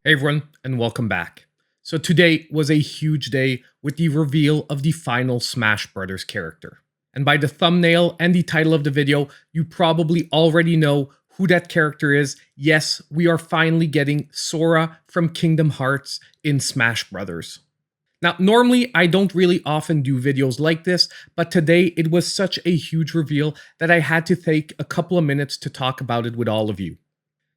Hey everyone, and welcome back. So today was a huge day with the reveal of the final Smash Bros. Character. And by the thumbnail and the title of the video, you probably already know who that character is. Yes, we are finally getting Sora from Kingdom Hearts in Smash Bros. Now, normally I don't really often do videos like this, but today it was such a huge reveal that I had to take a couple of minutes to talk about it with all of you.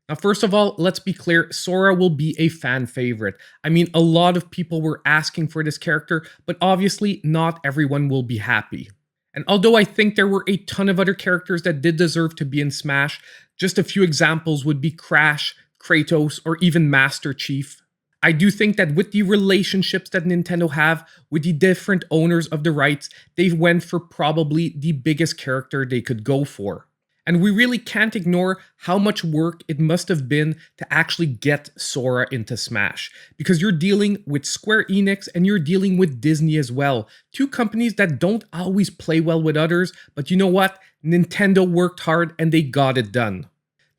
Now, first of all, let's be clear, Sora will be a fan favorite. I mean, a lot of people were asking for this character, but obviously not everyone will be happy. And although I think there were a ton of other characters that did deserve to be in Smash, just a few examples would be Crash, Kratos, or even Master Chief. I do think that with the relationships that Nintendo have with the different owners of the rights, they went for probably the biggest character they could go for. And we really can't ignore how much work it must have been to actually get Sora into Smash. Because you're dealing with Square Enix and you're dealing with Disney as well. Two companies that don't always play well with others, but you know what? Nintendo worked hard and they got it done.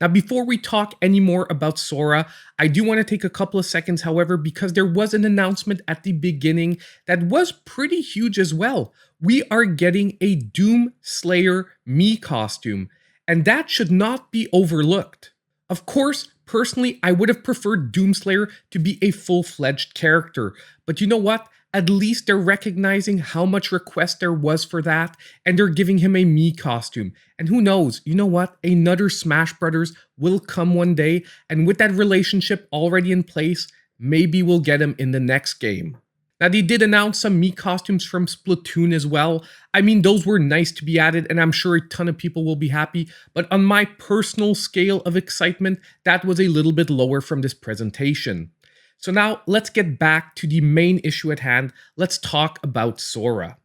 Now, before we talk any more about Sora, I do want to take a couple of seconds, however, because there was an announcement at the beginning that was pretty huge as well. We are getting a Doom Slayer Mii costume. And that should not be overlooked. Of course, personally, I would have preferred Doomslayer to be a full-fledged character. But you know what? At least they're recognizing how much request there was for that, and they're giving him a Mii costume. And who knows, you know what? Another Smash Brothers will come one day, and with that relationship already in place, maybe we'll get him in the next game. Now, they did announce some Mii costumes from Splatoon as well. I mean, those were nice to be added, and I'm sure a ton of people will be happy, but on my personal scale of excitement, that was a little bit lower from this presentation. So now, let's get back to the main issue at hand. Let's talk about Sora.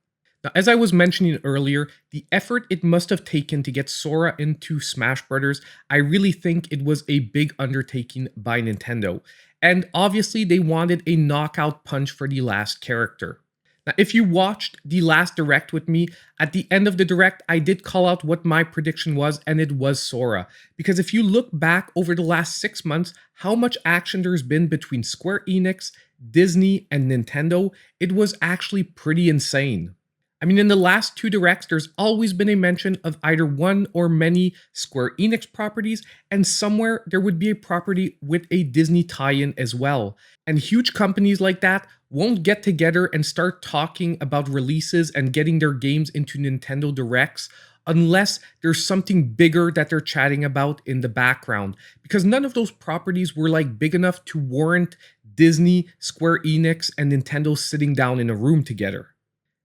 Now, as I was mentioning earlier, the effort it must have taken to get Sora into Smash Bros., I really think it was a big undertaking by Nintendo. And obviously, they wanted a knockout punch for the last character. Now, if you watched the last Direct with me, at the end of the Direct, I did call out what my prediction was, and it was Sora. Because if you look back over the last 6 months, how much action there's been between Square Enix, Disney, and Nintendo, it was actually pretty insane. I mean, in the last two Directs, there's always been a mention of either one or many Square Enix properties, and somewhere there would be a property with a Disney tie-in as well. And huge companies like that won't get together and start talking about releases and getting their games into Nintendo Directs unless there's something bigger that they're chatting about in the background. Because none of those properties were like big enough to warrant Disney, Square Enix, and Nintendo sitting down in a room together.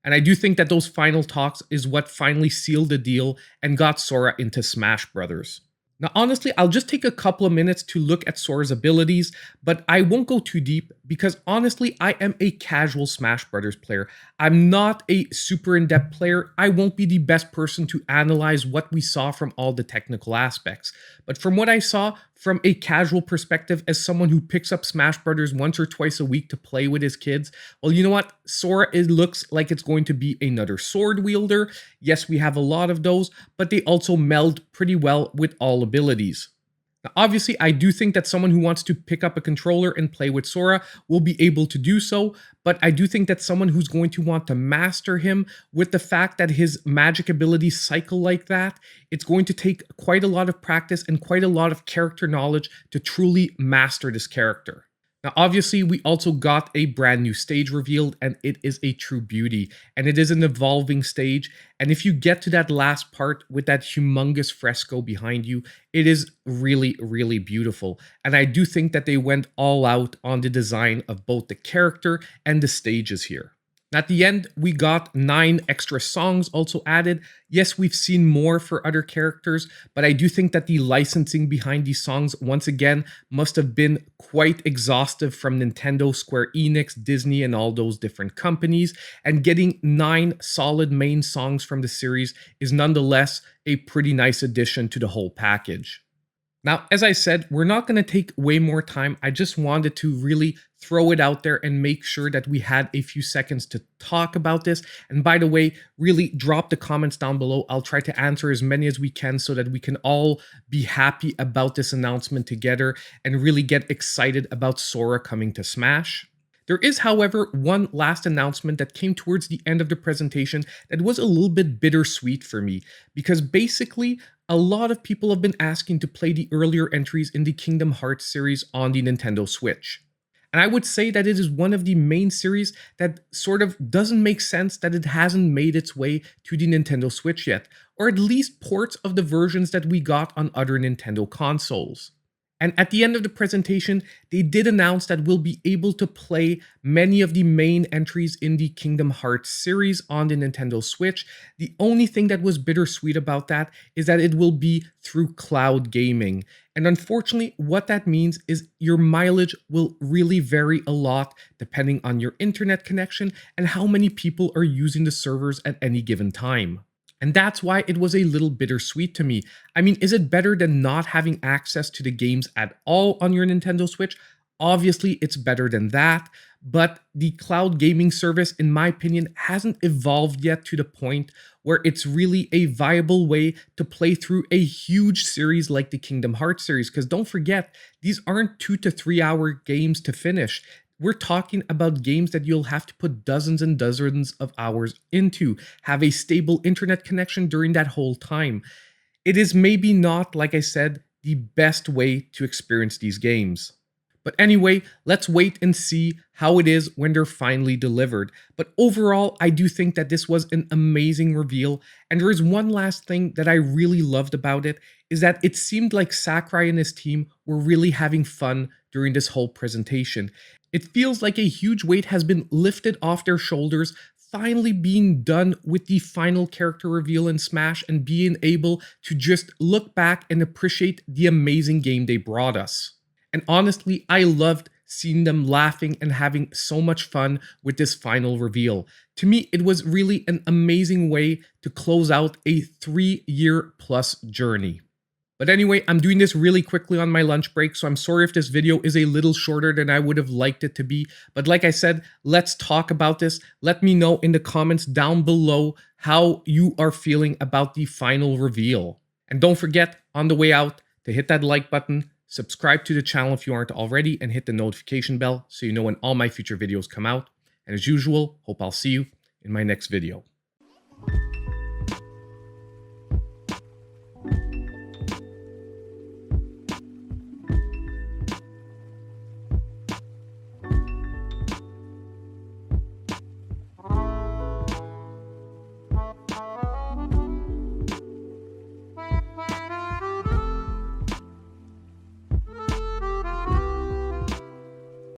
And I do think that those final talks is what finally sealed the deal and got Sora into Smash Bros. Now, honestly, I'll just take a couple of minutes to look at Sora's abilities, but I won't go too deep because honestly, I am a casual Smash Bros. Player. I'm not a super in-depth player. I won't be the best person to analyze what we saw from all the technical aspects. But from what I saw, from a casual perspective, as someone who picks up Smash Bros. Once or twice a week to play with his kids, well, you know what? Sora, it looks like it's going to be another sword wielder. Yes, we have a lot of those, but they also meld pretty well with all abilities. Now, obviously, I do think that someone who wants to pick up a controller and play with Sora will be able to do so, but I do think that someone who's going to want to master him with the fact that his magic abilities cycle like that, it's going to take quite a lot of practice and quite a lot of character knowledge to truly master this character. Now, obviously, we also got a brand new stage revealed, and it is a true beauty, and it is an evolving stage, and if you get to that last part with that humongous fresco behind you, it is really, really beautiful, and I do think that they went all out on the design of both the character and the stages here. At the end, we got 9 extra songs also added. Yes, we've seen more for other characters, but I do think that the licensing behind these songs, once again, must have been quite exhaustive from Nintendo, Square Enix, Disney, and all those different companies. And getting 9 solid main songs from the series is nonetheless a pretty nice addition to the whole package. Now, as I said, we're not going to take way more time. I just wanted to really throw it out there and make sure that we had a few seconds to talk about this. And by the way, really drop the comments down below. I'll try to answer as many as we can so that we can all be happy about this announcement together and really get excited about Sora coming to Smash. There is, however, one last announcement that came towards the end of the presentation that was a little bit bittersweet for me, because basically, a lot of people have been asking to play the earlier entries in the Kingdom Hearts series on the Nintendo Switch. And I would say that it is one of the main series that sort of doesn't make sense that it hasn't made its way to the Nintendo Switch yet, or at least ports of the versions that we got on other Nintendo consoles. And at the end of the presentation, they did announce that we'll be able to play many of the main entries in the Kingdom Hearts series on the Nintendo Switch. The only thing that was bittersweet about that is that it will be through cloud gaming. And unfortunately, what that means is your mileage will really vary a lot depending on your internet connection and how many people are using the servers at any given time. And that's why it was a little bittersweet to me. I mean, is it better than not having access to the games at all on your Nintendo Switch? Obviously, it's better than that, but the cloud gaming service, in my opinion, hasn't evolved yet to the point where it's really a viable way to play through a huge series like the Kingdom Hearts series. Because don't forget, these aren't 2 to 3 hour games to finish. We're talking about games that you'll have to put dozens and dozens of hours into, have a stable internet connection during that whole time. It is maybe not, like I said, the best way to experience these games. But anyway, let's wait and see how it is when they're finally delivered. But overall, I do think that this was an amazing reveal. And there is one last thing that I really loved about it, is that it seemed like Sakurai and his team were really having fun during this whole presentation. It feels like a huge weight has been lifted off their shoulders, finally being done with the final character reveal in Smash and being able to just look back and appreciate the amazing game they brought us. And honestly, I loved seeing them laughing and having so much fun with this final reveal. To me, it was really an amazing way to close out a 3-year plus journey. But anyway, I'm doing this really quickly on my lunch break, so I'm sorry if this video is a little shorter than I would have liked it to be. But like I said, let's talk about this. Let me know in the comments down below how you are feeling about the final reveal. And don't forget, on the way out, to hit that like button, subscribe to the channel if you aren't already, and hit the notification bell so you know when all my future videos come out. And as usual, hope I'll see you in my next video.